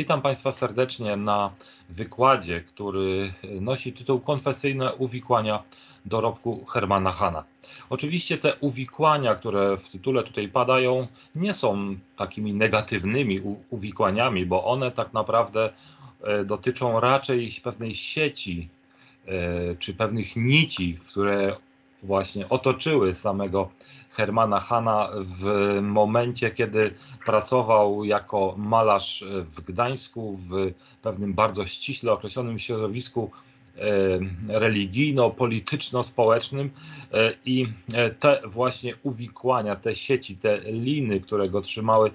Witam Państwa serdecznie na wykładzie, który nosi tytuł Konfesyjne uwikłania dorobku Hermana Hana. Oczywiście te uwikłania, które w tytule tutaj padają, nie są takimi negatywnymi uwikłaniami, bo one tak naprawdę dotyczą raczej pewnej sieci czy pewnych nici, które właśnie otoczyły samego Hermana Hana w momencie, kiedy pracował jako malarz w Gdańsku, w pewnym bardzo ściśle określonym środowisku religijno-polityczno-społecznym i te właśnie uwikłania, te sieci, te liny, które go trzymały,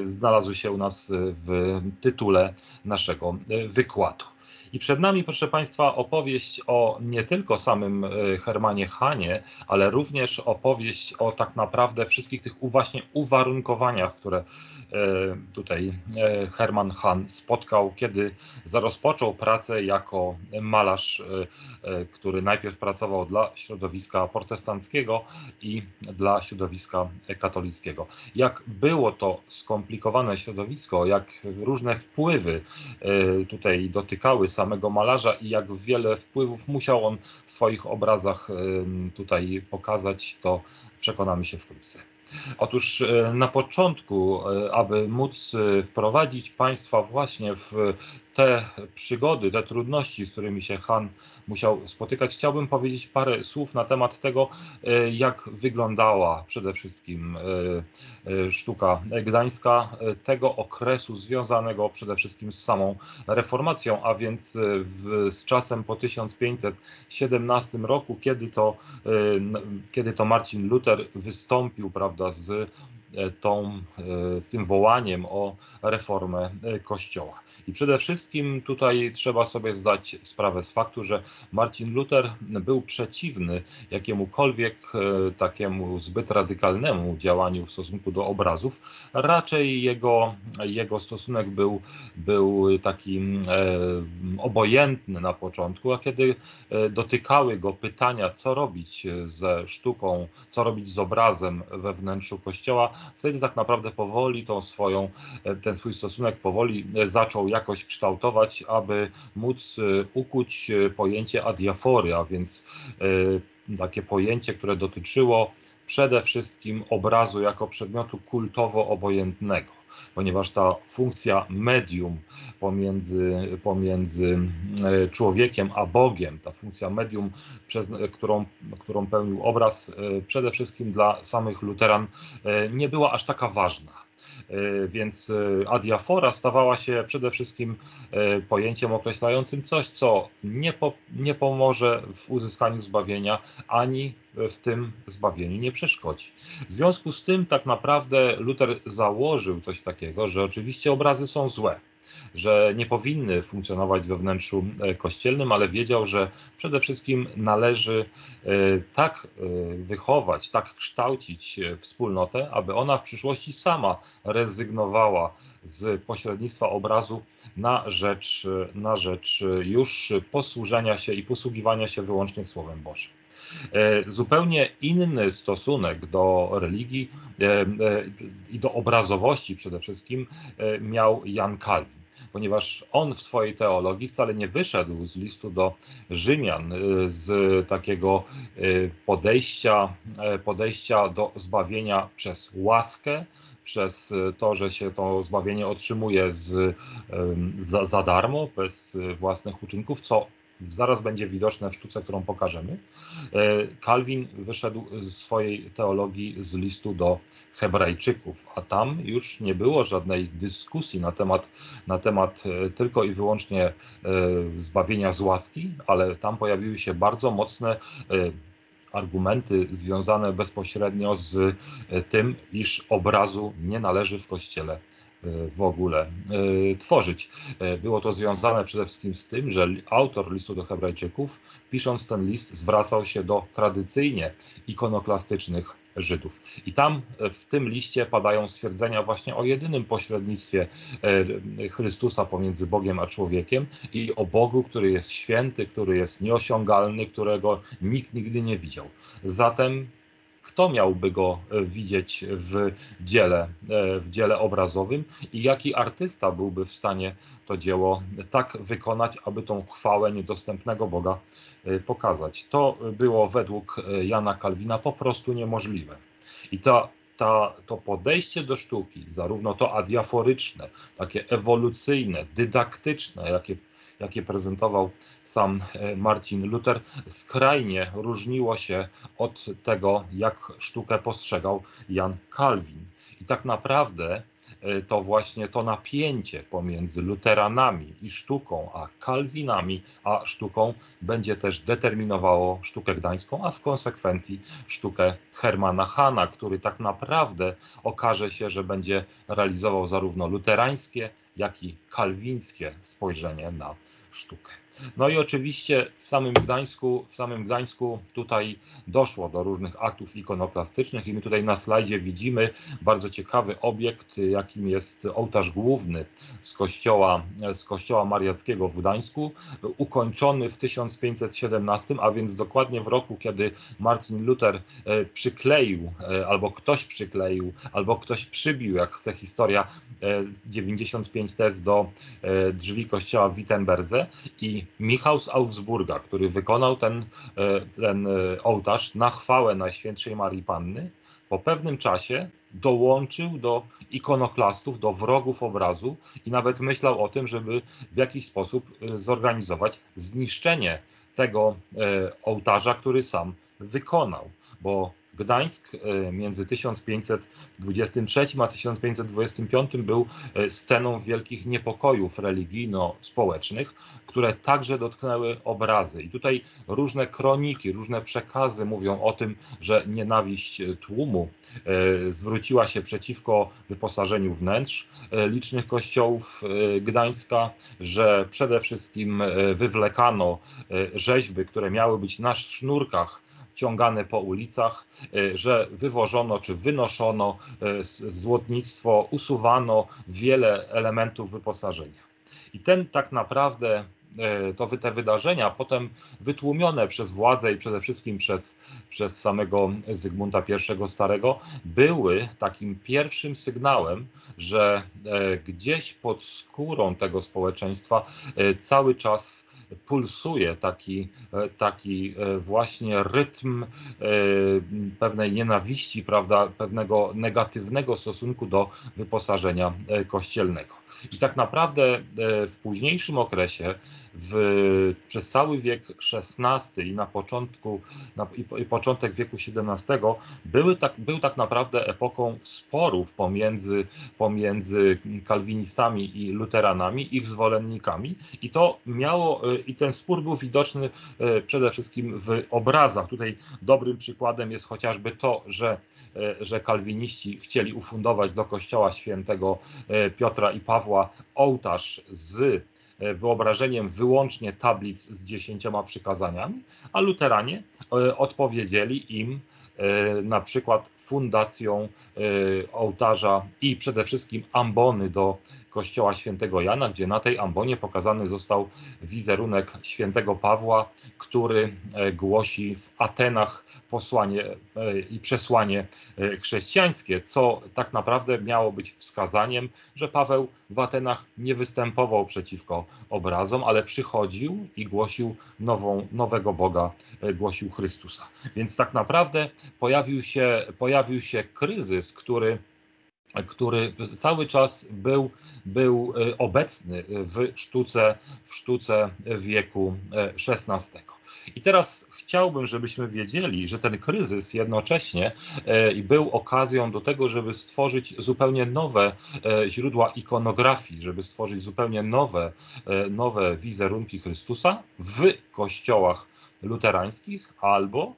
znalazły się u nas w tytule naszego wykładu. I przed nami, proszę Państwa, opowieść o nie tylko samym Hermanie Hanie, ale również opowieść o tak naprawdę wszystkich tych właśnie uwarunkowaniach, które tutaj Herman Hahn spotkał, kiedy rozpoczął pracę jako malarz, który najpierw pracował dla środowiska protestanckiego i dla środowiska katolickiego. Jak było to skomplikowane środowisko, jak różne wpływy tutaj dotykały samego malarza i jak wiele wpływów musiał on w swoich obrazach tutaj pokazać, to przekonamy się wkrótce. Otóż na początku, aby móc wprowadzić Państwa właśnie w te przygody, te trudności, z którymi się Hahn musiał spotykać, chciałbym powiedzieć parę słów na temat tego, jak wyglądała przede wszystkim sztuka gdańska, tego okresu związanego przede wszystkim z samą reformacją, a więc z czasem po 1517 roku, kiedy to Marcin Luter wystąpił, prawda, z tym wołaniem o reformę Kościoła. I przede wszystkim tutaj trzeba sobie zdać sprawę z faktu, że Marcin Luter był przeciwny jakiemukolwiek takiemu zbyt radykalnemu działaniu w stosunku do obrazów. Raczej jego stosunek był taki obojętny na początku, a kiedy dotykały go pytania, co robić ze sztuką, co robić z obrazem we wnętrzu Kościoła, wtedy tak naprawdę powoli ten swój stosunek powoli zaczął jakoś kształtować, aby móc ukuć pojęcie adiafory, a więc takie pojęcie, które dotyczyło przede wszystkim obrazu jako przedmiotu kultowo-obojętnego, ponieważ ta funkcja medium pomiędzy człowiekiem a Bogiem, ta funkcja medium, którą pełnił obraz, przede wszystkim dla samych luteran nie była aż taka ważna. Więc adiafora stawała się przede wszystkim pojęciem określającym coś, co nie pomoże w uzyskaniu zbawienia, ani w tym zbawieniu nie przeszkodzi. W związku z tym tak naprawdę Luter założył coś takiego, że oczywiście obrazy są złe, że nie powinny funkcjonować we wnętrzu kościelnym, ale wiedział, że przede wszystkim należy tak wychować, tak kształcić wspólnotę, aby ona w przyszłości sama rezygnowała z pośrednictwa obrazu na rzecz już posłużenia się i posługiwania się wyłącznie Słowem Bożym. Zupełnie inny stosunek do religii i do obrazowości przede wszystkim miał Jan Kalwin, ponieważ on w swojej teologii wcale nie wyszedł z listu do Rzymian z takiego podejścia do zbawienia przez łaskę, przez to, że się to zbawienie otrzymuje za darmo, bez własnych uczynków, co zaraz będzie widoczne w sztuce, którą pokażemy. Kalwin wyszedł z swojej teologii z listu do Hebrajczyków, a tam już nie było żadnej dyskusji na temat tylko i wyłącznie zbawienia z łaski, ale tam pojawiły się bardzo mocne argumenty związane bezpośrednio z tym, iż obrazu nie należy w Kościele w ogóle tworzyć. Było to związane przede wszystkim z tym, że autor listu do Hebrajczyków, pisząc ten list, zwracał się do tradycyjnie ikonoklastycznych Żydów. I tam w tym liście padają stwierdzenia właśnie o jedynym pośrednictwie Chrystusa pomiędzy Bogiem a człowiekiem i o Bogu, który jest święty, który jest nieosiągalny, którego nikt nigdy nie widział. Zatem kto miałby go widzieć w dziele obrazowym i jaki artysta byłby w stanie to dzieło tak wykonać, aby tą chwałę niedostępnego Boga pokazać. To było według Jana Kalwina po prostu niemożliwe. I to podejście do sztuki, zarówno to adiaforyczne, takie ewolucyjne, dydaktyczne, jakie prezentował sam Marcin Luther, skrajnie różniło się od tego, jak sztukę postrzegał Jan Kalwin. I tak naprawdę to właśnie to napięcie pomiędzy luteranami i sztuką, a kalwinami, a sztuką będzie też determinowało sztukę gdańską, a w konsekwencji sztukę Hermana Hahna, który tak naprawdę okaże się, że będzie realizował zarówno luterańskie, jak i kalwińskie spojrzenie na sztukę. No i oczywiście w samym Gdańsku tutaj doszło do różnych aktów ikonoklastycznych i my tutaj na slajdzie widzimy bardzo ciekawy obiekt, jakim jest ołtarz główny z kościoła mariackiego w Gdańsku, ukończony w 1517, a więc dokładnie w roku, kiedy Marcin Luther przykleił, albo ktoś przybił, jak chce historia, 95 tez do drzwi kościoła w Wittenberdze i Michał z Augsburga, który wykonał ten ołtarz na chwałę Najświętszej Marii Panny, po pewnym czasie dołączył do ikonoklastów, do wrogów obrazu i nawet myślał o tym, żeby w jakiś sposób zorganizować zniszczenie tego ołtarza, który sam wykonał, bo Gdańsk między 1523 a 1525 był sceną wielkich niepokojów religijno-społecznych, które także dotknęły obrazy. I tutaj różne kroniki, różne przekazy mówią o tym, że nienawiść tłumu zwróciła się przeciwko wyposażeniu wnętrz licznych kościołów Gdańska, że przede wszystkim wywlekano rzeźby, które miały być na sznurkach ciągane po ulicach, że wywożono czy wynoszono złotnictwo, usuwano wiele elementów wyposażenia. I tak naprawdę te wydarzenia, potem wytłumione przez władzę i przede wszystkim przez samego Zygmunta I Starego, były takim pierwszym sygnałem, że gdzieś pod skórą tego społeczeństwa cały czas pulsuje taki właśnie rytm pewnej nienawiści, prawda, pewnego negatywnego stosunku do wyposażenia kościelnego. I tak naprawdę w późniejszym okresie, przez cały wiek XVI i początek wieku XVII był tak naprawdę epoką sporów pomiędzy kalwinistami i luteranami, ich zwolennikami i ten spór był widoczny przede wszystkim w obrazach. Tutaj dobrym przykładem jest chociażby to, że kalwiniści chcieli ufundować do kościoła świętego Piotra i Pawła ołtarz z wyobrażeniem wyłącznie tablic z 10 przykazaniami, a luteranie odpowiedzieli im na przykład fundacją ołtarza i przede wszystkim ambony do kościoła świętego Jana, gdzie na tej ambonie pokazany został wizerunek świętego Pawła, który głosi w Atenach posłanie i przesłanie chrześcijańskie, co tak naprawdę miało być wskazaniem, że Paweł w Atenach nie występował przeciwko obrazom, ale przychodził i głosił nowego Boga, głosił Chrystusa. Więc tak naprawdę pojawił się kryzys, który cały czas był obecny w sztuce wieku XVI. I teraz chciałbym, żebyśmy wiedzieli, że ten kryzys jednocześnie był okazją do tego, żeby stworzyć zupełnie nowe źródła ikonografii, żeby stworzyć zupełnie nowe wizerunki Chrystusa w kościołach luterańskich albo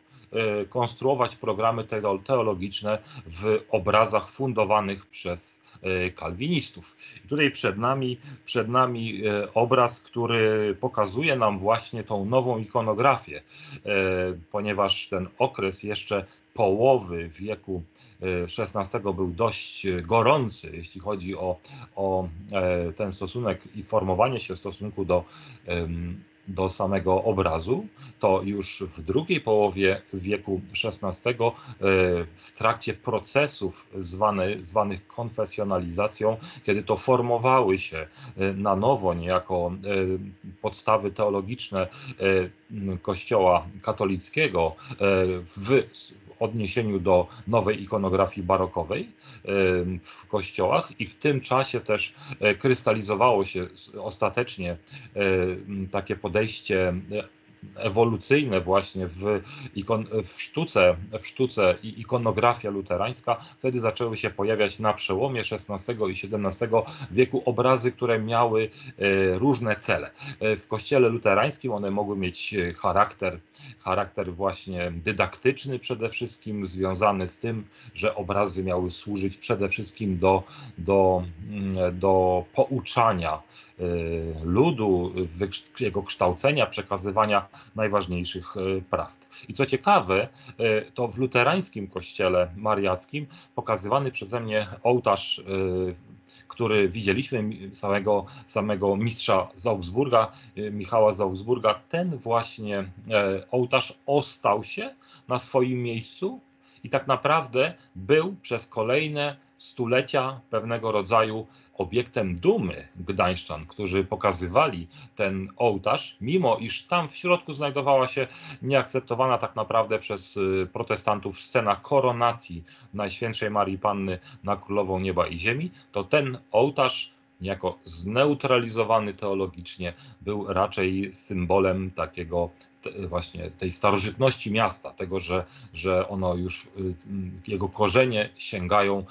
konstruować programy teologiczne w obrazach fundowanych przez kalwinistów. I tutaj przed nami obraz, który pokazuje nam właśnie tą nową ikonografię, ponieważ ten okres jeszcze połowy wieku XVI był dość gorący, jeśli chodzi o ten stosunek i formowanie się stosunku do samego obrazu, to już w drugiej połowie wieku XVI w trakcie procesów zwanych konfesjonalizacją, kiedy to formowały się na nowo niejako podstawy teologiczne Kościoła katolickiego w odniesieniu do nowej ikonografii barokowej w kościołach, i w tym czasie też krystalizowało się ostatecznie takie podejście ewolucyjne właśnie w sztuce i ikonografia luterańska. Wtedy zaczęły się pojawiać na przełomie XVI i XVII wieku obrazy, które miały różne cele. W kościele luterańskim one mogły mieć charakter właśnie dydaktyczny przede wszystkim, związany z tym, że obrazy miały służyć przede wszystkim do pouczania ludu, jego kształcenia, przekazywania najważniejszych prawd. I co ciekawe, to w luterańskim kościele mariackim pokazywany przeze mnie ołtarz, który widzieliśmy, samego mistrza z Augsburga, Michała z Augsburga, ten właśnie ołtarz ostał się na swoim miejscu i tak naprawdę był przez kolejne stulecia pewnego rodzaju obiektem dumy gdańszczan, którzy pokazywali ten ołtarz, mimo iż tam w środku znajdowała się nieakceptowana tak naprawdę przez protestantów scena koronacji Najświętszej Marii Panny na Królową Nieba i Ziemi, to ten ołtarz, niejako zneutralizowany teologicznie, był raczej symbolem takiego właśnie tej starożytności miasta, tego, że ono już, jego korzenie sięgają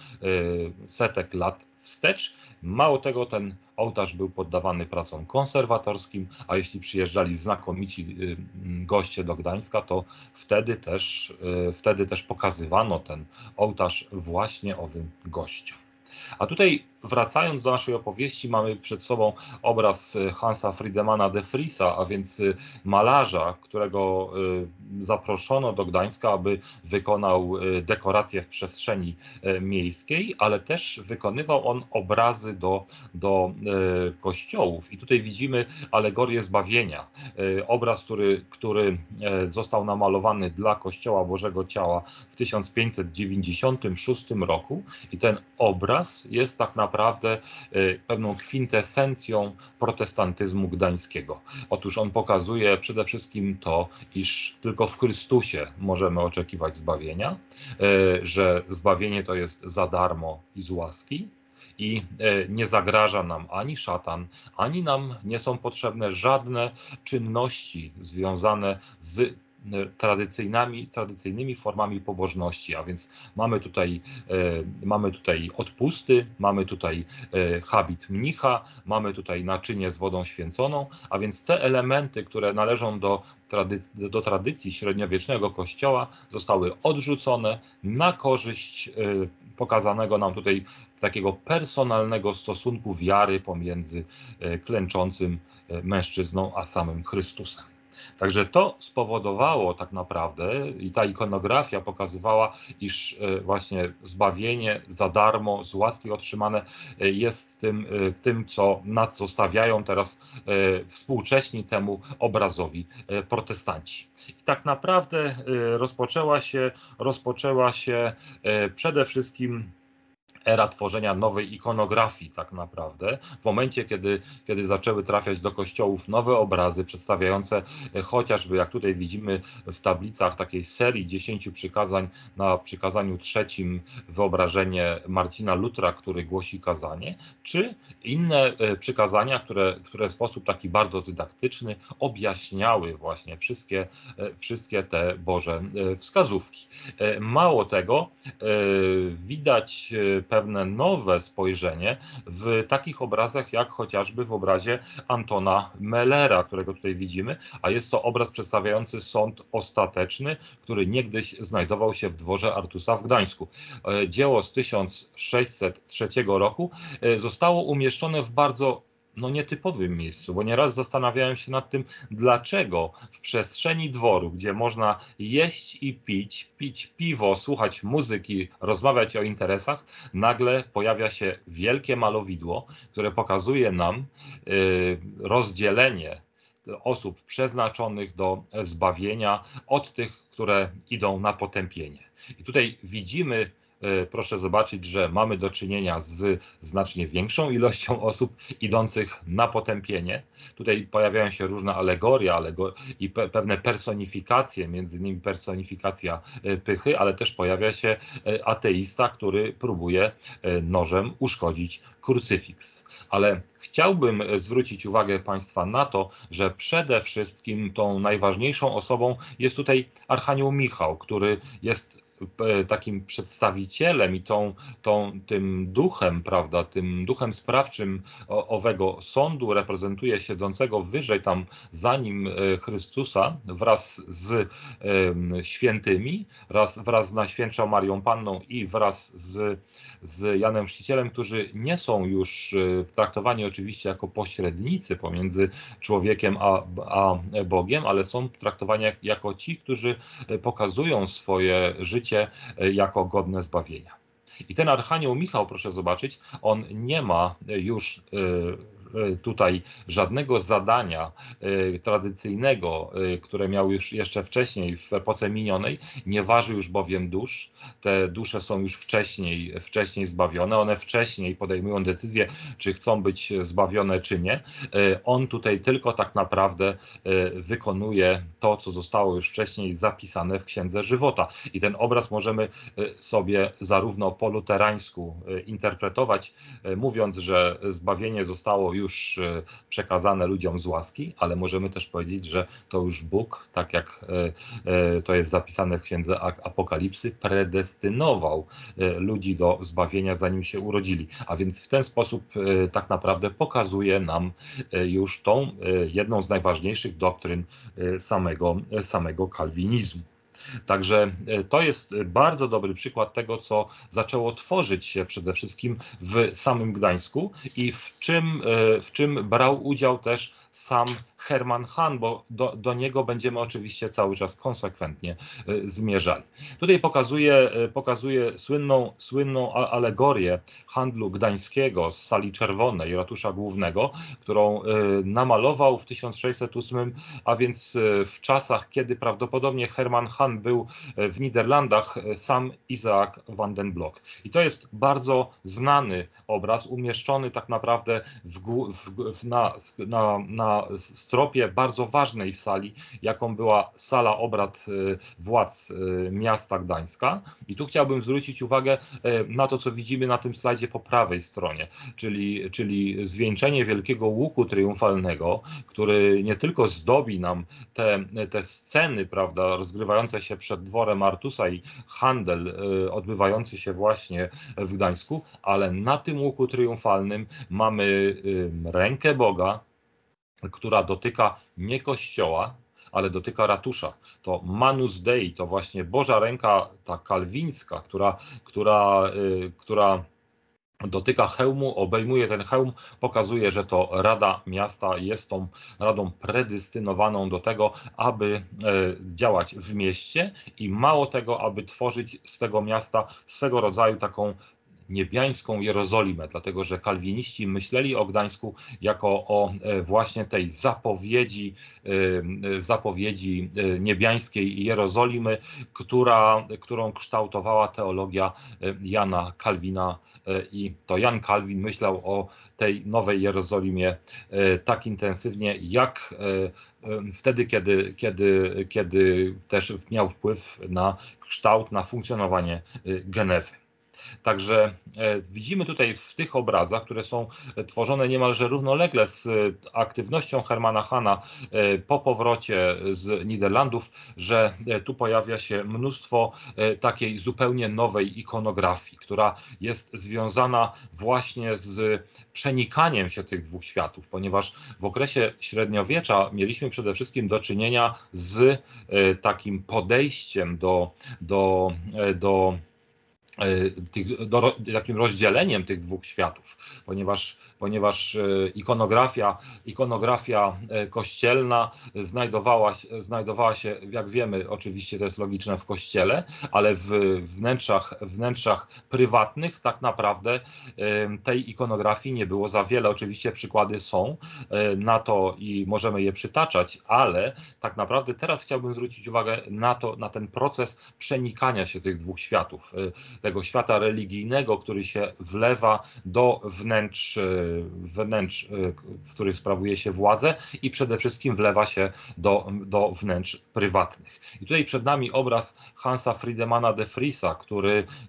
setek lat wstecz. Mało tego, ten ołtarz był poddawany pracom konserwatorskim, a jeśli przyjeżdżali znakomici goście do Gdańska, to wtedy też pokazywano ten ołtarz właśnie owym gościom. A tutaj, wracając do naszej opowieści, mamy przed sobą obraz Hansa Friedemana de Vriesa, a więc malarza, którego zaproszono do Gdańska, aby wykonał dekoracje w przestrzeni miejskiej, ale też wykonywał on obrazy do kościołów. I tutaj widzimy alegorię zbawienia. Obraz, który został namalowany dla Kościoła Bożego Ciała w 1596 roku, i ten obraz jest tak naprawdę pewną kwintesencją protestantyzmu gdańskiego. Otóż on pokazuje przede wszystkim to, iż tylko w Chrystusie możemy oczekiwać zbawienia, że zbawienie to jest za darmo i z łaski, i nie zagraża nam ani szatan, ani nam nie są potrzebne żadne czynności związane z tradycyjnymi formami pobożności, a więc mamy tutaj odpusty, mamy tutaj habit mnicha, mamy tutaj naczynie z wodą święconą, a więc te elementy, które należą do tradycji średniowiecznego Kościoła, zostały odrzucone na korzyść pokazanego nam tutaj takiego personalnego stosunku wiary pomiędzy klęczącym mężczyzną a samym Chrystusem. Także to spowodowało tak naprawdę, i ta ikonografia pokazywała, iż właśnie zbawienie za darmo, z łaski otrzymane jest tym na co stawiają teraz współcześni temu obrazowi protestanci. I tak naprawdę rozpoczęła się przede wszystkim era tworzenia nowej ikonografii tak naprawdę, w momencie, kiedy zaczęły trafiać do kościołów nowe obrazy przedstawiające chociażby, jak tutaj widzimy w tablicach, takiej serii 10 przykazań, na przykazaniu trzecim wyobrażenie Marcina Lutra, który głosi kazanie, czy inne przykazania, które w sposób taki bardzo dydaktyczny objaśniały właśnie wszystkie te Boże wskazówki. Mało tego, widać pewne nowe spojrzenie w takich obrazach, jak chociażby w obrazie Antona Mellera, którego tutaj widzimy, a jest to obraz przedstawiający sąd ostateczny, który niegdyś znajdował się w dworze Artusa w Gdańsku. Dzieło z 1603 roku zostało umieszczone w bardzo nietypowym miejscu, bo nieraz zastanawiałem się nad tym, dlaczego w przestrzeni dworu, gdzie można jeść i pić piwo, słuchać muzyki, rozmawiać o interesach, nagle pojawia się wielkie malowidło, które pokazuje nam rozdzielenie osób przeznaczonych do zbawienia od tych, które idą na potępienie. I tutaj widzimy, proszę zobaczyć, że mamy do czynienia z znacznie większą ilością osób idących na potępienie. Tutaj pojawiają się różne alegorie i pewne personifikacje, między innymi personifikacja pychy, ale też pojawia się ateista, który próbuje nożem uszkodzić krucyfiks. Ale chciałbym zwrócić uwagę Państwa na to, że przede wszystkim tą najważniejszą osobą jest tutaj Archanioł Michał, który jest takim przedstawicielem i tym duchem, prawda, tym duchem sprawczym owego sądu, reprezentuje siedzącego wyżej tam za nim Chrystusa wraz z świętymi, wraz z Najświętszą Marią Panną i wraz z Janem Chrzcicielem, którzy nie są już traktowani oczywiście jako pośrednicy pomiędzy człowiekiem a Bogiem, ale są traktowani jako ci, którzy pokazują swoje życie jako godne zbawienia. I ten Archanioł Michał, proszę zobaczyć, on nie ma już tutaj żadnego zadania tradycyjnego, które miał już jeszcze wcześniej w epoce minionej, nie waży już bowiem dusz. Te dusze są już wcześniej zbawione, one wcześniej podejmują decyzję, czy chcą być zbawione, czy nie. On tutaj tylko tak naprawdę wykonuje to, co zostało już wcześniej zapisane w Księdze Żywota. I ten obraz możemy sobie zarówno po luterańsku interpretować, mówiąc, że zbawienie zostało już przekazane ludziom z łaski, ale możemy też powiedzieć, że to już Bóg, tak jak to jest zapisane w Księdze Apokalipsy, predestynował ludzi do zbawienia, zanim się urodzili. A więc w ten sposób tak naprawdę pokazuje nam już tą jedną z najważniejszych doktryn samego kalwinizmu. Także to jest bardzo dobry przykład tego, co zaczęło tworzyć się przede wszystkim w samym Gdańsku i w czym brał udział też sam Hermann Hahn, bo do niego będziemy oczywiście cały czas konsekwentnie zmierzali. Tutaj pokazuje słynną alegorię handlu gdańskiego z sali czerwonej ratusza głównego, którą namalował w 1608, a więc w czasach, kiedy prawdopodobnie Hermann Hahn był w Niderlandach, sam Isaac van den Block. I to jest bardzo znany obraz, umieszczony tak naprawdę na stropie bardzo ważnej sali, jaką była sala obrad władz miasta Gdańska. I tu chciałbym zwrócić uwagę na to, co widzimy na tym slajdzie po prawej stronie, czyli zwieńczenie wielkiego łuku triumfalnego, który nie tylko zdobi nam te sceny, prawda, rozgrywające się przed dworem Artusa i handel odbywający się właśnie w Gdańsku, ale na tym łuku triumfalnym mamy rękę Boga, która dotyka nie kościoła, ale dotyka ratusza. To Manus Dei, to właśnie Boża ręka, ta kalwińska, która dotyka hełmu, obejmuje ten hełm, pokazuje, że to Rada Miasta jest tą radą predestynowaną do tego, aby działać w mieście i mało tego, aby tworzyć z tego miasta swego rodzaju taką niebiańską Jerozolimę, dlatego że kalwiniści myśleli o Gdańsku jako o właśnie tej zapowiedzi niebiańskiej Jerozolimy, którą kształtowała teologia Jana Kalwina i to Jan Kalwin myślał o tej nowej Jerozolimie tak intensywnie, jak wtedy, kiedy też miał wpływ na kształt, na funkcjonowanie Genewy. Także widzimy tutaj w tych obrazach, które są tworzone niemalże równolegle z aktywnością Hermana Hahna po powrocie z Niderlandów, że tu pojawia się mnóstwo takiej zupełnie nowej ikonografii, która jest związana właśnie z przenikaniem się tych dwóch światów, ponieważ w okresie średniowiecza mieliśmy przede wszystkim do czynienia z takim podejściem takim rozdzieleniem tych dwóch światów, ponieważ ponieważ ikonografia kościelna znajdowała się, jak wiemy, oczywiście to jest logiczne, w kościele, ale w wnętrzach prywatnych tak naprawdę tej ikonografii nie było za wiele. Oczywiście przykłady są na to i możemy je przytaczać, ale tak naprawdę teraz chciałbym zwrócić uwagę na ten proces przenikania się tych dwóch światów. Tego świata religijnego, który się wlewa do wnętrz, w których sprawuje się władzę, i przede wszystkim wlewa się do wnętrz prywatnych. I tutaj przed nami obraz Hansa Friedemana de Vriesa,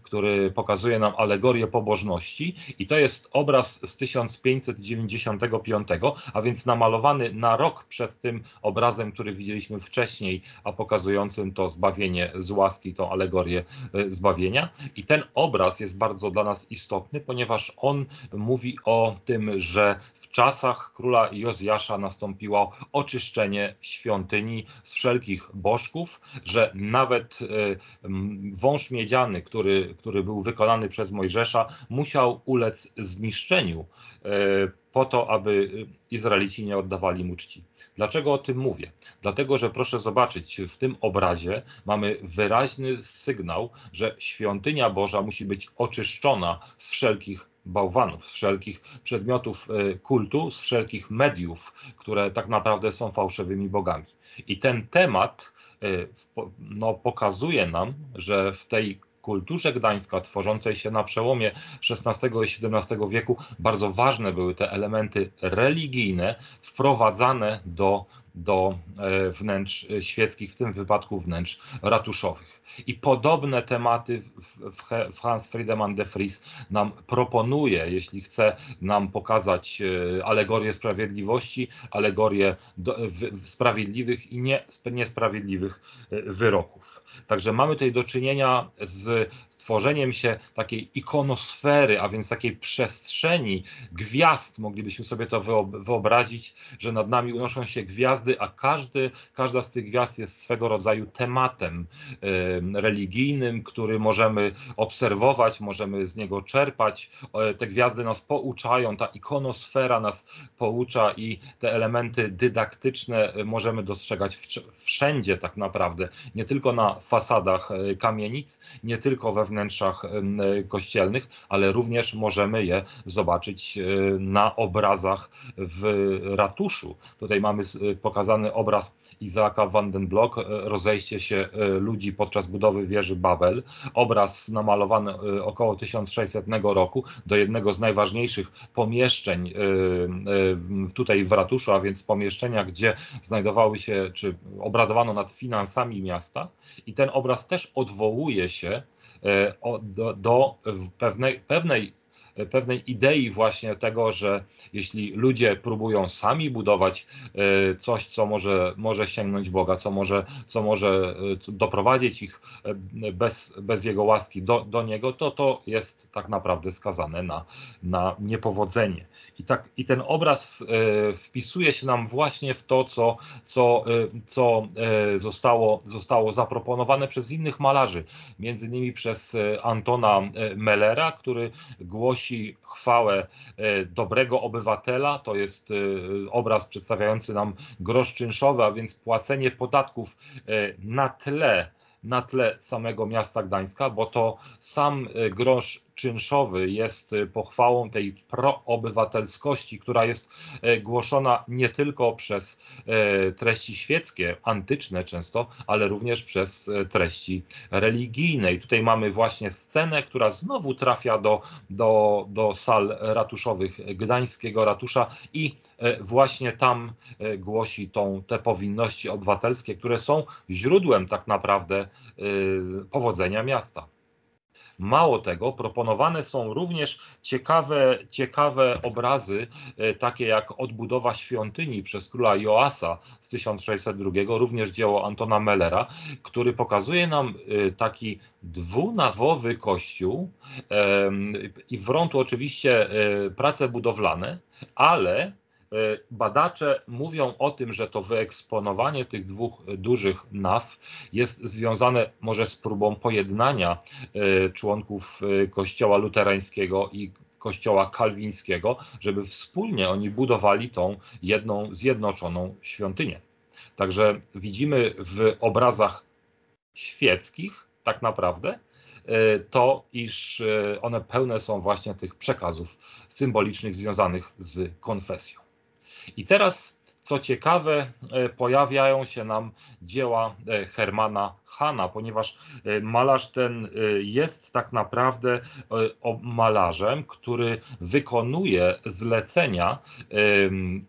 który pokazuje nam alegorię pobożności, i to jest obraz z 1595, a więc namalowany na rok przed tym obrazem, który widzieliśmy wcześniej, a pokazującym to zbawienie z łaski, tą alegorię zbawienia. I ten obraz jest bardzo dla nas istotny, ponieważ on mówi o tym, że w czasach króla Jozjasza nastąpiło oczyszczenie świątyni z wszelkich bożków, że nawet wąż miedziany, który był wykonany przez Mojżesza, musiał ulec zniszczeniu po to, aby Izraelici nie oddawali mu czci. Dlaczego o tym mówię? Dlatego, że proszę zobaczyć, w tym obrazie mamy wyraźny sygnał, że świątynia Boża musi być oczyszczona z wszelkich bałwanów, z wszelkich przedmiotów kultu, z wszelkich mediów, które tak naprawdę są fałszywymi bogami. I ten temat pokazuje nam, że w tej kulturze Gdańska, tworzącej się na przełomie XVI i XVII wieku, bardzo ważne były te elementy religijne wprowadzane do wnętrz świeckich, w tym wypadku wnętrz ratuszowych. I podobne tematy Hans Friedemann de Vries nam proponuje, jeśli chce nam pokazać alegorię sprawiedliwości, alegorię sprawiedliwych i niesprawiedliwych wyroków. Także mamy tutaj do czynienia z tworzeniem się takiej ikonosfery, a więc takiej przestrzeni gwiazd. Moglibyśmy sobie to wyobrazić, że nad nami unoszą się gwiazdy, a każda z tych gwiazd jest swego rodzaju tematem religijnym, który możemy obserwować, możemy z niego czerpać. Te gwiazdy nas pouczają, ta ikonosfera nas poucza i te elementy dydaktyczne możemy dostrzegać wszędzie tak naprawdę. Nie tylko na fasadach kamienic, nie tylko we wnętrzach kościelnych, ale również możemy je zobaczyć na obrazach w ratuszu. Tutaj mamy pokazany obraz Izaaka van den Block, rozejście się ludzi podczas budowy wieży Babel. Obraz namalowany około 1600 roku do jednego z najważniejszych pomieszczeń tutaj w ratuszu, a więc pomieszczenia, gdzie znajdowały się, czy obradowano nad finansami miasta. I ten obraz też odwołuje się do pewnej idei właśnie tego, że jeśli ludzie próbują sami budować coś, co może sięgnąć Boga, co może doprowadzić ich bez Jego łaski do Niego, to jest tak naprawdę skazane na niepowodzenie. I ten obraz wpisuje się nam właśnie w to, co zostało zaproponowane przez innych malarzy, między innymi przez Antona Mellera, który głosi chwałę dobrego obywatela. To jest obraz przedstawiający nam grosz czynszowy, a więc płacenie podatków na tle samego miasta Gdańska, bo to sam grosz czynszowy jest pochwałą tej proobywatelskości, która jest głoszona nie tylko przez treści świeckie, antyczne często, ale również przez treści religijne. I tutaj mamy właśnie scenę, która znowu trafia do sal ratuszowych Gdańskiego ratusza i właśnie tam głosi te powinności obywatelskie, które są źródłem tak naprawdę powodzenia miasta. Mało tego, proponowane są również ciekawe obrazy, takie jak odbudowa świątyni przez króla Joasa z 1602, również dzieło Antona Mellera, który pokazuje nam taki dwunawowy kościół i wrątu oczywiście prace budowlane, ale badacze mówią o tym, że to wyeksponowanie tych dwóch dużych naw jest związane może z próbą pojednania członków Kościoła luterańskiego i kościoła kalwińskiego, żeby wspólnie oni budowali tą jedną zjednoczoną świątynię. Także widzimy w obrazach świeckich tak naprawdę to, iż one pełne są właśnie tych przekazów symbolicznych związanych z konfesją. I teraz, co ciekawe, pojawiają się nam dzieła Hermana Hana, ponieważ malarz ten jest tak naprawdę malarzem, który wykonuje zlecenia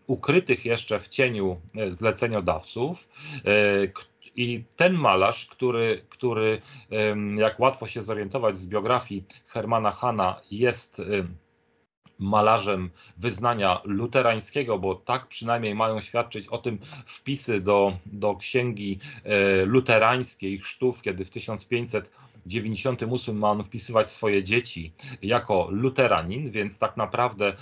ukrytych jeszcze w cieniu zleceniodawców. I ten malarz, który jak łatwo się zorientować z biografii Hermana Hana, jest malarzem wyznania luterańskiego, bo tak przynajmniej mają świadczyć o tym wpisy do księgi luterańskiej chrztów, kiedy w 1598 ma on wpisywać swoje dzieci jako luteranin, więc tak naprawdę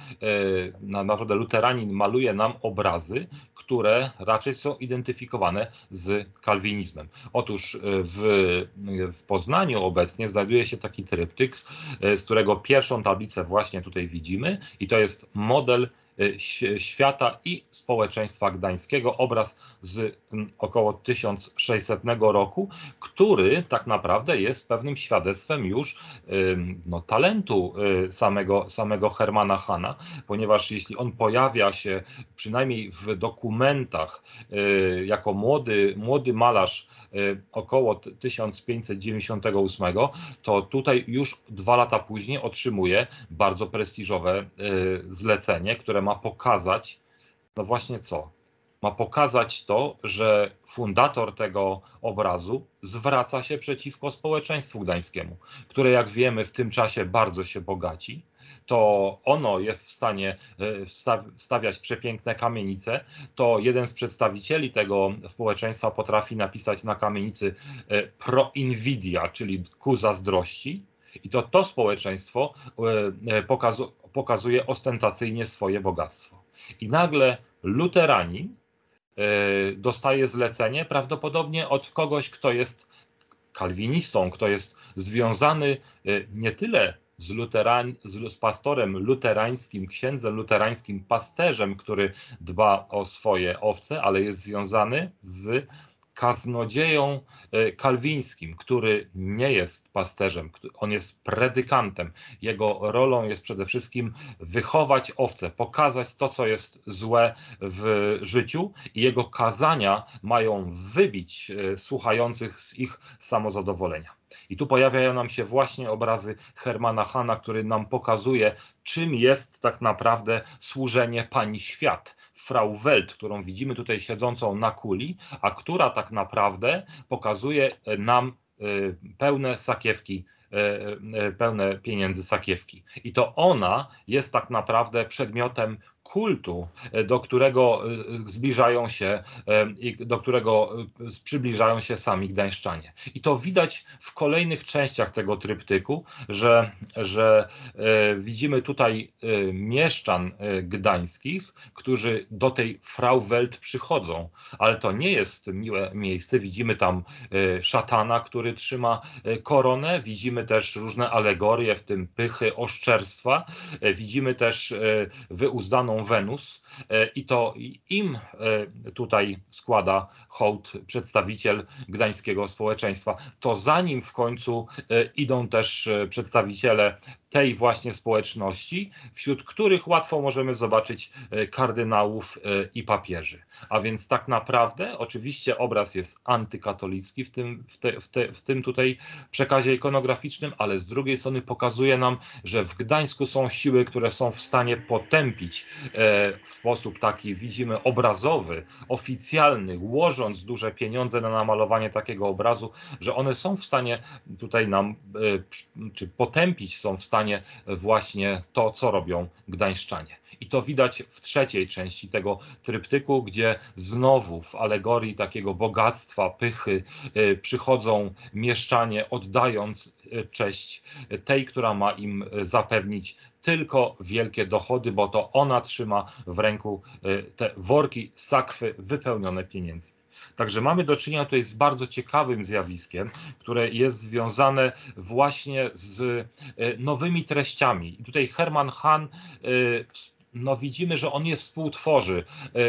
luteranin maluje nam obrazy, które raczej są identyfikowane z kalwinizmem. Otóż w Poznaniu obecnie znajduje się taki tryptyk, z którego pierwszą tablicę właśnie tutaj widzimy, i to jest model świata i społeczeństwa gdańskiego, obraz z około 1600 roku, który tak naprawdę jest pewnym świadectwem już talentu samego Hermana Hana, ponieważ jeśli on pojawia się przynajmniej w dokumentach jako młody malarz około 1598, to tutaj już 2 lata później otrzymuje bardzo prestiżowe zlecenie, które ma pokazać, no właśnie co? Ma pokazać to, że fundator tego obrazu zwraca się przeciwko społeczeństwu gdańskiemu, które, jak wiemy, w tym czasie bardzo się bogaci. To ono jest w stanie stawiać przepiękne kamienice, to jeden z przedstawicieli tego społeczeństwa potrafi napisać na kamienicy pro invidia, czyli ku zazdrości, i to społeczeństwo pokazuje ostentacyjnie swoje bogactwo. I nagle luteranin dostaje zlecenie prawdopodobnie od kogoś, kto jest kalwinistą, kto jest związany nie tyle z pastorem luterańskim, księdzem luterańskim, pasterzem, który dba o swoje owce, ale jest związany z kaznodzieją kalwińskim, który nie jest pasterzem, on jest predykantem. Jego rolą jest przede wszystkim wychować owce, pokazać to, co jest złe w życiu, i jego kazania mają wybić słuchających z ich samozadowolenia. I tu pojawiają nam się właśnie obrazy Hermana Hana, który nam pokazuje, czym jest tak naprawdę służenie Pani Świat, Frau Welt, którą widzimy tutaj siedzącą na kuli, a która tak naprawdę pokazuje nam pełne sakiewki, pełne pieniędzy sakiewki. I to ona jest tak naprawdę przedmiotem kultu, do którego przybliżają się sami gdańszczanie. I to widać w kolejnych częściach tego tryptyku, że widzimy tutaj mieszczan gdańskich, którzy do tej Frau Welt przychodzą, ale to nie jest miłe miejsce. Widzimy tam szatana, który trzyma koronę, widzimy też różne alegorie, w tym pychy, oszczerstwa, widzimy też wyuzdaną Wenus, i to im tutaj składa hołd przedstawiciel gdańskiego społeczeństwa. To za nim w końcu idą też przedstawiciele tej właśnie społeczności, wśród których łatwo możemy zobaczyć kardynałów i papieży. A więc tak naprawdę oczywiście obraz jest antykatolicki w tym tutaj przekazie ikonograficzny, ale z drugiej strony pokazuje nam, że w Gdańsku są siły, które są w stanie potępić w sposób taki, widzimy, obrazowy, oficjalny, łożąc duże pieniądze na namalowanie takiego obrazu, że one są w stanie tutaj nam, czy potępić są w stanie właśnie to, co robią gdańszczanie. I to widać w trzeciej części tego tryptyku, gdzie znowu w alegorii takiego bogactwa, pychy przychodzą mieszczanie, oddając cześć tej, która ma im zapewnić tylko wielkie dochody, bo to ona trzyma w ręku te worki, sakwy wypełnione pieniędzmi. Także mamy do czynienia tutaj z bardzo ciekawym zjawiskiem, które jest związane właśnie z nowymi treściami. I tutaj Hermann Hahn, no widzimy, że on je współtworzy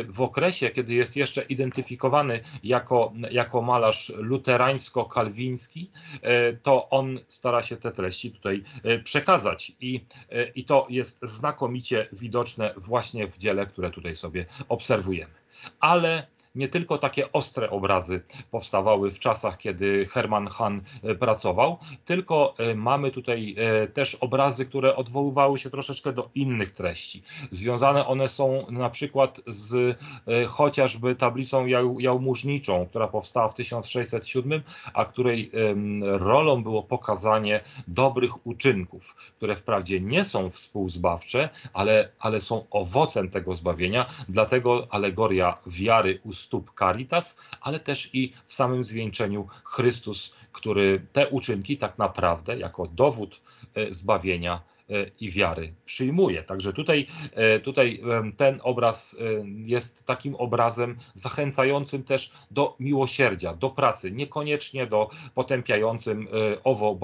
w okresie, kiedy jest jeszcze identyfikowany jako malarz luterańsko-kalwiński, to on stara się te treści tutaj przekazać i to jest znakomicie widoczne właśnie w dziele, które tutaj sobie obserwujemy. Ale nie tylko takie ostre obrazy powstawały w czasach, kiedy Hermann Hahn pracował, tylko mamy tutaj też obrazy, które odwoływały się troszeczkę do innych treści. Związane one są na przykład z chociażby tablicą jałmużniczą, która powstała w 1607, a której rolą było pokazanie dobrych uczynków, które wprawdzie nie są współzbawcze, ale są owocem tego zbawienia, dlatego alegoria wiary u stóp Caritas, ale też i w samym zwieńczeniu Chrystus, który te uczynki tak naprawdę jako dowód zbawienia i wiary przyjmuje. Także tutaj ten obraz jest takim obrazem zachęcającym też do miłosierdzia, do pracy, niekoniecznie do potępiającym owo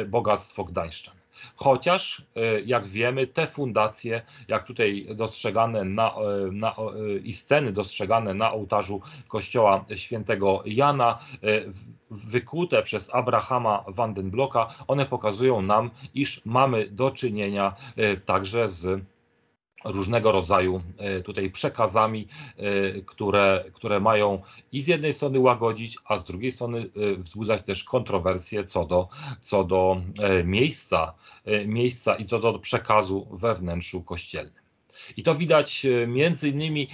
bogactwo gdańszczan. Chociaż, jak wiemy, te fundacje, jak tutaj dostrzegane i sceny dostrzegane na ołtarzu kościoła świętego Jana, wykute przez Abrahama van den Blocka, one pokazują nam, iż mamy do czynienia także z różnego rodzaju tutaj przekazami, które mają i z jednej strony łagodzić, a z drugiej strony wzbudzać też kontrowersje co do miejsca i co do przekazu we wnętrzu kościelnym. I to widać między innymi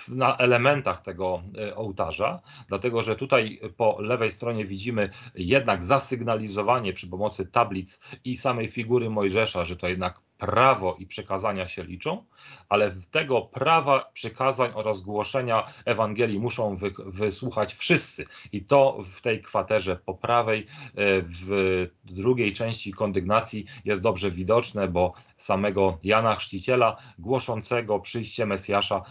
na elementach tego ołtarza, dlatego że tutaj po lewej stronie widzimy jednak zasygnalizowanie przy pomocy tablic i samej figury Mojżesza, że to jednak prawo i przekazania się liczą, ale tego prawa, przykazań oraz głoszenia Ewangelii muszą wysłuchać wszyscy. I to w tej kwaterze po prawej, w drugiej części kondygnacji jest dobrze widoczne, bo samego Jana Chrzciciela, głoszącego przyjście Mesjasza,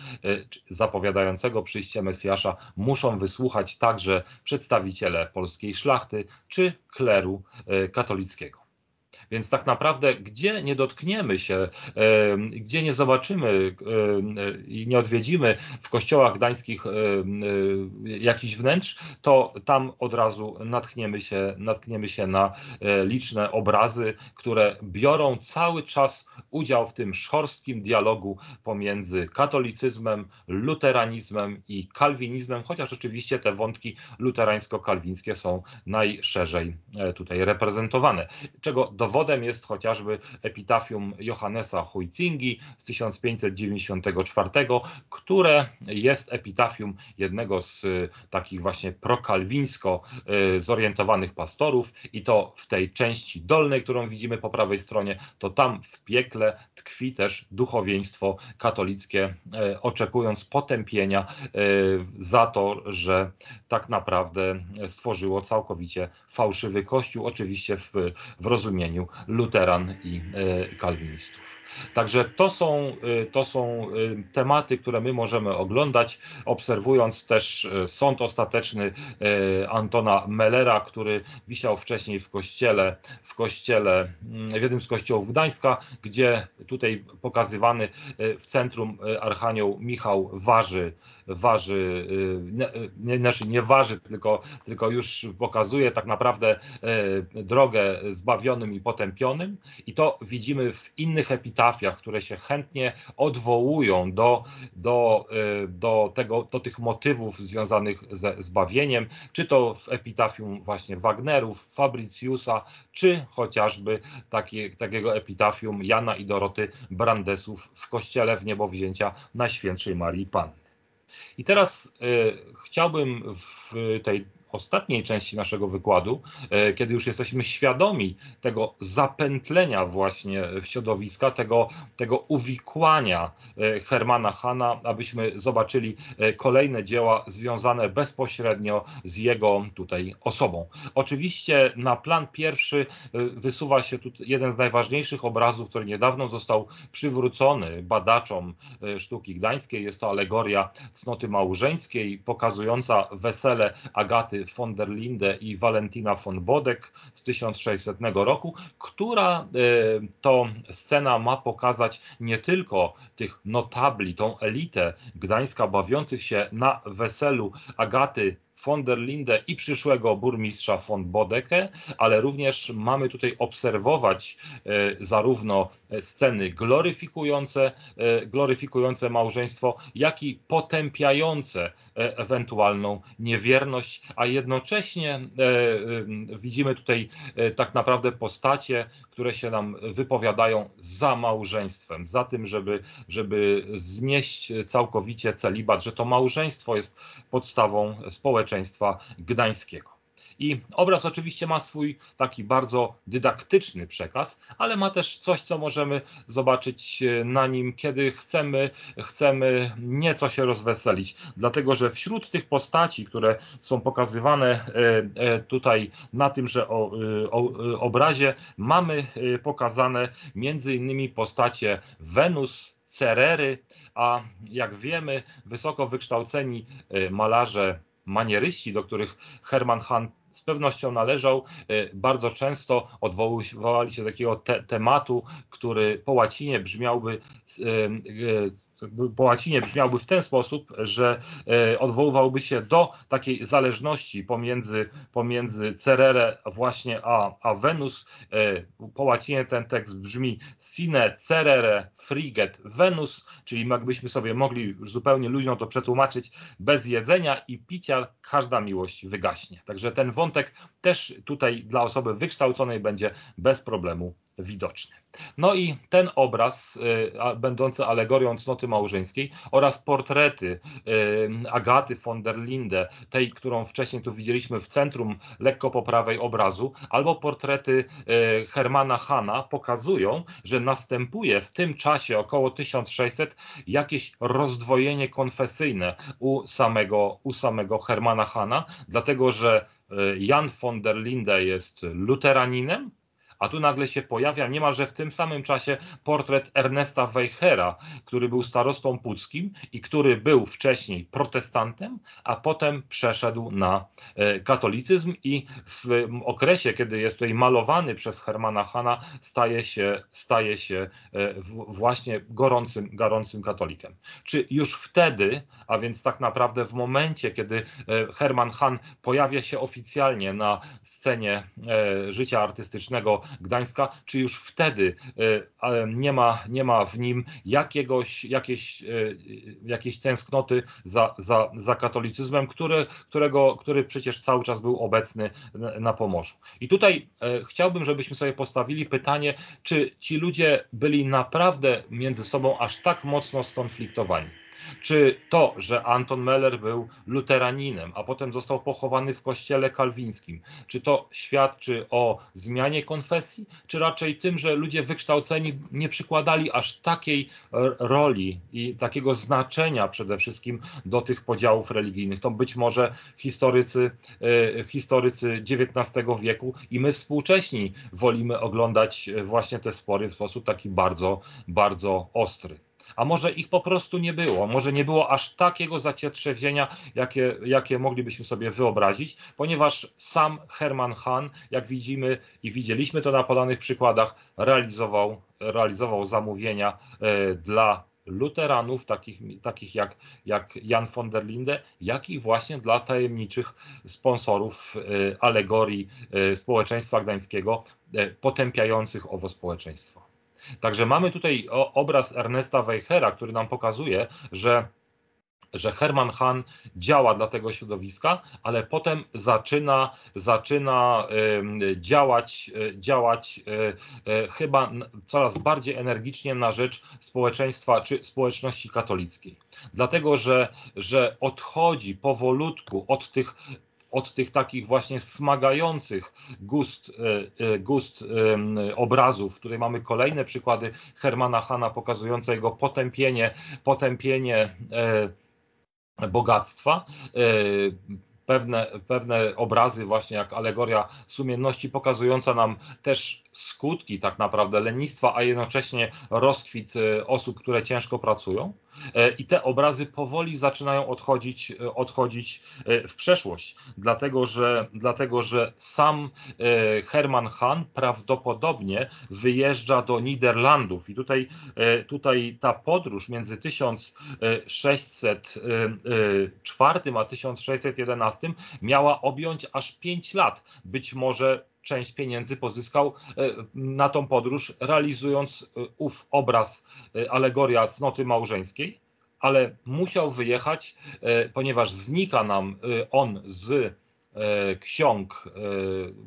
zapowiadającego przyjście Mesjasza, muszą wysłuchać także przedstawiciele polskiej szlachty czy kleru katolickiego. Więc tak naprawdę, gdzie nie dotkniemy się, gdzie nie zobaczymy i nie odwiedzimy w kościołach gdańskich jakichś wnętrz, to tam od razu natkniemy się na liczne obrazy, które biorą cały czas udział w tym szorstkim dialogu pomiędzy katolicyzmem, luteranizmem i kalwinizmem, chociaż oczywiście te wątki luterańsko-kalwińskie są najszerzej tutaj reprezentowane, czego dowodem jest chociażby epitafium Johannesa Huizingi z 1594, które jest epitafium jednego z takich właśnie prokalwińsko zorientowanych pastorów i to w tej części dolnej, którą widzimy po prawej stronie, to tam w piekle tkwi też duchowieństwo katolickie, oczekując potępienia za to, że tak naprawdę stworzyło całkowicie fałszywy kościół, oczywiście w rozumieniu luteran i kalwinistów. Także to są tematy, które my możemy oglądać, obserwując też sąd ostateczny Antona Mellera, który wisiał wcześniej w jednym z kościołów Gdańska, gdzie tutaj pokazywany w centrum archanioł Michał nie waży, tylko już pokazuje tak naprawdę drogę zbawionym i potępionym, i to widzimy w innych epitafiach, które się chętnie odwołują do tych motywów związanych ze zbawieniem, czy to w epitafium właśnie Wagnerów, Fabriciusa, czy chociażby takiego epitafium Jana i Doroty Brandesów w kościele Wniebowzięcia Najświętszej Marii Panny. I teraz chciałbym w tej ostatniej części naszego wykładu, kiedy już jesteśmy świadomi tego zapętlenia właśnie w środowiska, tego uwikłania Hermana Hana, abyśmy zobaczyli kolejne dzieła związane bezpośrednio z jego tutaj osobą. Oczywiście na plan pierwszy wysuwa się tu jeden z najważniejszych obrazów, który niedawno został przywrócony badaczom sztuki gdańskiej. Jest to alegoria cnoty małżeńskiej, pokazująca wesele Agaty von der Linde i Valentina von Bodeck z 1600 roku, która to scena ma pokazać nie tylko tych notabli, tą elitę Gdańska bawiących się na weselu Agaty von der Linde i przyszłego burmistrza von Bodecke, ale również mamy tutaj obserwować zarówno sceny gloryfikujące małżeństwo, jak i potępiające ewentualną niewierność, a jednocześnie widzimy tutaj tak naprawdę postacie, które się nam wypowiadają za małżeństwem, za tym, żeby znieść całkowicie celibat, że to małżeństwo jest podstawą społeczeństwa gdańskiego. I obraz oczywiście ma swój taki bardzo dydaktyczny przekaz, ale ma też coś, co możemy zobaczyć na nim, kiedy chcemy nieco się rozweselić. Dlatego, że wśród tych postaci, które są pokazywane tutaj na tymże obrazie, mamy pokazane między innymi postacie Wenus, Cerery, a jak wiemy, wysoko wykształceni malarze manieryści, do których Hermann Hahn z pewnością należał, bardzo często odwoływali się do takiego tematu, który po łacinie brzmiałby w ten sposób, że odwoływałby się do takiej zależności pomiędzy Cerere właśnie a Wenus. Po łacinie ten tekst brzmi sine cerere friget Venus, czyli jakbyśmy sobie mogli zupełnie luźno to przetłumaczyć: bez jedzenia i picia każda miłość wygaśnie. Także ten wątek też tutaj dla osoby wykształconej będzie bez problemu widoczny. No i ten obraz będący alegorią cnoty małżeńskiej oraz portrety Agaty von der Linde, tej, którą wcześniej tu widzieliśmy w centrum lekko po prawej obrazu, albo portrety Hermana Hahna pokazują, że następuje w tym czasie około 1600 jakieś rozdwojenie konfesyjne u samego Hermana Hahna, dlatego że Jan von der Linde jest luteraninem, a tu nagle się pojawia niemalże w tym samym czasie portret Ernesta Weichera, który był starostą puckim i który był wcześniej protestantem, a potem przeszedł na katolicyzm i w okresie, kiedy jest tutaj malowany przez Hermana Hahna, staje się właśnie gorącym katolikiem. Czy już wtedy, a więc tak naprawdę w momencie, kiedy Hermann Hahn pojawia się oficjalnie na scenie życia artystycznego Gdańska, czy już wtedy nie ma w nim jakiejś tęsknoty za katolicyzmem, który przecież cały czas był obecny na Pomorzu. I tutaj chciałbym, żebyśmy sobie postawili pytanie, czy ci ludzie byli naprawdę między sobą aż tak mocno skonfliktowani. Czy to, że Anton Meller był luteraninem, a potem został pochowany w kościele kalwińskim, czy to świadczy o zmianie konfesji, czy raczej tym, że ludzie wykształceni nie przykładali aż takiej roli i takiego znaczenia przede wszystkim do tych podziałów religijnych? To być może historycy XIX wieku i my współcześni wolimy oglądać właśnie te spory w sposób taki bardzo, bardzo ostry. A może ich po prostu nie było, może nie było aż takiego zacietrzewienia, jakie moglibyśmy sobie wyobrazić, ponieważ sam Hermann Hahn, jak widzimy i widzieliśmy to na podanych przykładach, realizował zamówienia dla luteranów, takich jak Jan von der Linde, jak i właśnie dla tajemniczych sponsorów alegorii społeczeństwa gdańskiego, potępiających owo społeczeństwo. Także mamy tutaj obraz Ernesta Weichera, który nam pokazuje, że Hermann Hahn działa dla tego środowiska, ale potem zaczyna działać chyba coraz bardziej energicznie na rzecz społeczeństwa czy społeczności katolickiej. Dlatego, że odchodzi powolutku od tych od tych takich właśnie smagających gust obrazów. Tutaj mamy kolejne przykłady Hermana Hana pokazujące jego potępienie bogactwa. Pewne obrazy właśnie jak alegoria sumienności pokazująca nam też skutki tak naprawdę lenistwa, a jednocześnie rozkwit osób, które ciężko pracują. I te obrazy powoli zaczynają odchodzić w przeszłość, dlatego że sam Herman Hahn prawdopodobnie wyjeżdża do Niderlandów i tutaj ta podróż między 1604 a 1611 miała objąć aż 5 lat. Być może część pieniędzy pozyskał na tą podróż, realizując ów obraz, alegoria cnoty małżeńskiej, ale musiał wyjechać, ponieważ znika nam on z ksiąg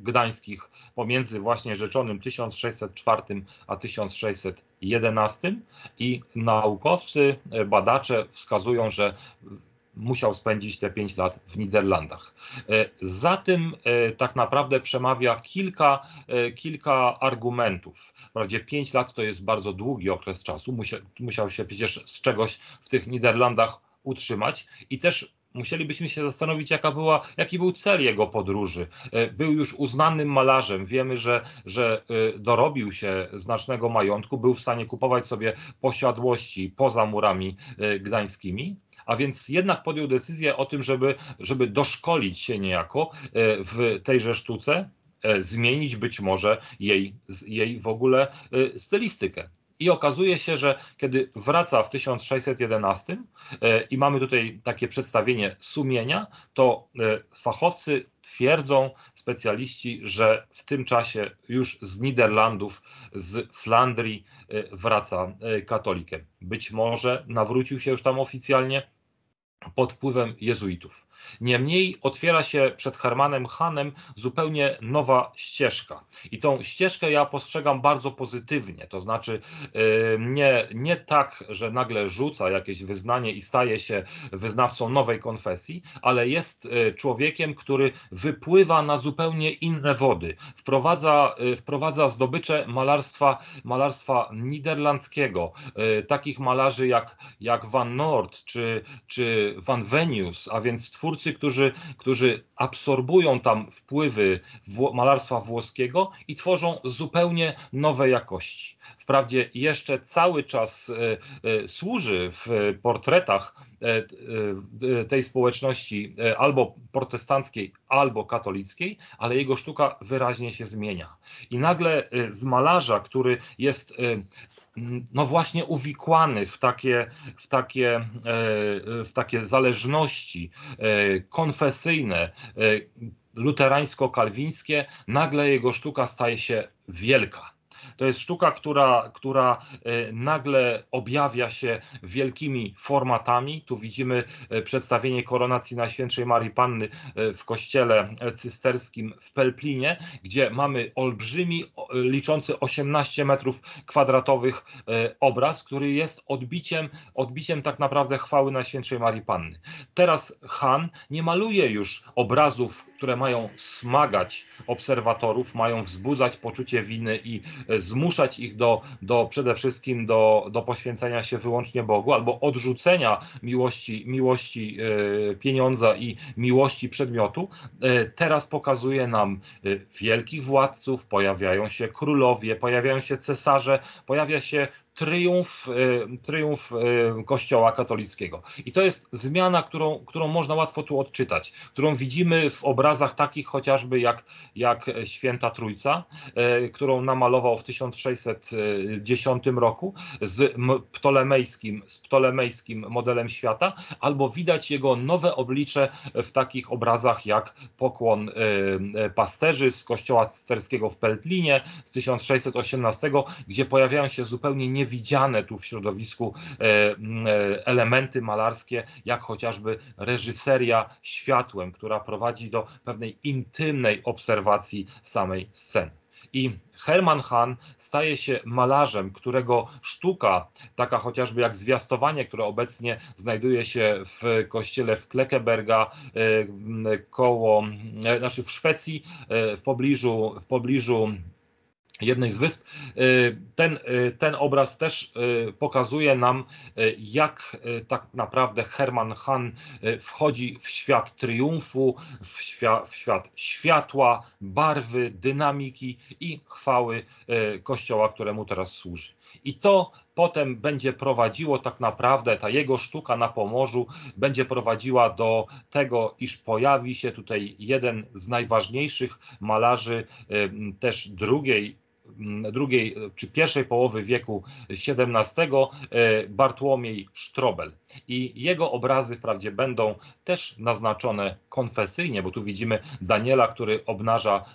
gdańskich pomiędzy właśnie rzeczonym 1604 a 1611 i naukowcy, badacze wskazują, że musiał spędzić te 5 lat w Niderlandach. Za tym tak naprawdę przemawia kilka argumentów. Wprawdzie 5 lat to jest bardzo długi okres czasu, musiał się przecież z czegoś w tych Niderlandach utrzymać i też musielibyśmy się zastanowić, jaki był cel jego podróży. Był już uznanym malarzem. Wiemy, że dorobił się znacznego majątku, był w stanie kupować sobie posiadłości poza murami gdańskimi. A więc jednak podjął decyzję o tym, żeby doszkolić się niejako w tejże sztuce, zmienić być może jej w ogóle stylistykę. I okazuje się, że kiedy wraca w 1611 i mamy tutaj takie przedstawienie sumienia, to fachowcy twierdzą, specjaliści, że w tym czasie już z Niderlandów, z Flandrii wraca katolikiem. Być może nawrócił się już tam oficjalnie pod wpływem jezuitów. Niemniej otwiera się przed Hermanem Hahnem zupełnie nowa ścieżka. I tą ścieżkę ja postrzegam bardzo pozytywnie. To znaczy nie tak, że nagle rzuca jakieś wyznanie i staje się wyznawcą nowej konfesji, ale jest człowiekiem, który wypływa na zupełnie inne wody. Wprowadza zdobycze malarstwa niderlandzkiego. Takich malarzy jak Van Noort czy Van Venius, a więc twórcy, którzy absorbują tam wpływy malarstwa włoskiego i tworzą zupełnie nowe jakości. Wprawdzie jeszcze cały czas służy w portretach tej społeczności albo protestanckiej, albo katolickiej, ale jego sztuka wyraźnie się zmienia. I nagle z malarza, który jest no właśnie uwikłany w takie zależności konfesyjne, luterańsko-kalwińskie, nagle jego sztuka staje się wielka. To jest sztuka, która nagle objawia się wielkimi formatami. Tu widzimy przedstawienie koronacji Najświętszej Marii Panny w kościele cysterskim w Pelplinie, gdzie mamy olbrzymi, liczący 18 metrów kwadratowych obraz, który jest odbiciem tak naprawdę chwały Najświętszej Marii Panny. Teraz Hahn nie maluje już obrazów, które mają smagać obserwatorów, mają wzbudzać poczucie winy i zmuszać ich przede wszystkim do poświęcenia się wyłącznie Bogu albo odrzucenia miłości pieniądza i miłości przedmiotu. Teraz pokazuje nam wielkich władców, pojawiają się królowie, pojawiają się cesarze, pojawia się triumf Kościoła katolickiego. I to jest zmiana, którą można łatwo tu odczytać, którą widzimy w obrazach takich chociażby jak Święta Trójca, którą namalował w 1610 roku z ptolemejskim modelem świata, albo widać jego nowe oblicze w takich obrazach jak Pokłon pasterzy z kościoła cysterskiego w Pelplinie z 1618, gdzie pojawiają się zupełnie niewidziane tu w środowisku elementy malarskie, jak chociażby reżyseria światłem, która prowadzi do pewnej intymnej obserwacji samej sceny. I Hermann Hahn staje się malarzem, którego sztuka, taka chociażby jak Zwiastowanie, które obecnie znajduje się w kościele w Kleckeberga, w Szwecji, w pobliżu jednej z wysp. Ten obraz też pokazuje nam, jak tak naprawdę Hermann Hahn wchodzi w świat triumfu, w świat światła, barwy, dynamiki i chwały Kościoła, któremu teraz służy. I to potem będzie prowadziło tak naprawdę, ta jego sztuka na Pomorzu będzie prowadziła do tego, iż pojawi się tutaj jeden z najważniejszych malarzy też drugiej czy pierwszej połowy wieku XVII, Bartłomiej Strobel. I jego obrazy wprawdzie będą też naznaczone konfesyjnie, bo tu widzimy Daniela, który obnaża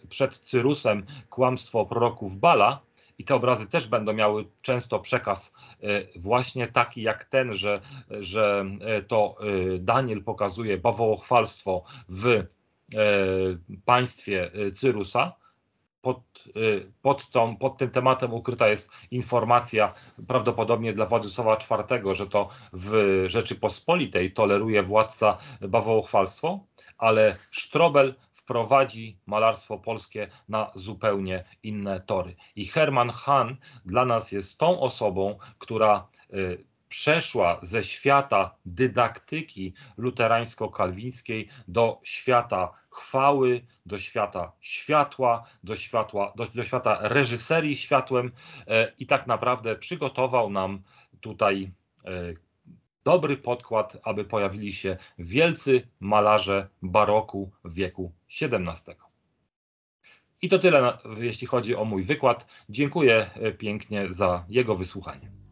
przed Cyrusem kłamstwo proroków Bala, i te obrazy też będą miały często przekaz właśnie taki jak ten, że to Daniel pokazuje bawołochwalstwo w państwie Cyrusa. Pod tym tematem ukryta jest informacja prawdopodobnie dla Władysława IV, że to w Rzeczypospolitej toleruje władca bawołochwalstwo, ale Strobel wprowadzi malarstwo polskie na zupełnie inne tory. I Hermann Hahn dla nas jest tą osobą, która przeszła ze świata dydaktyki luterańsko-kalwińskiej do świata chwały, do świata światła, do świata reżyserii światłem i tak naprawdę przygotował nam tutaj dobry podkład, aby pojawili się wielcy malarze baroku w wieku XVII. I to tyle, jeśli chodzi o mój wykład. Dziękuję pięknie za jego wysłuchanie.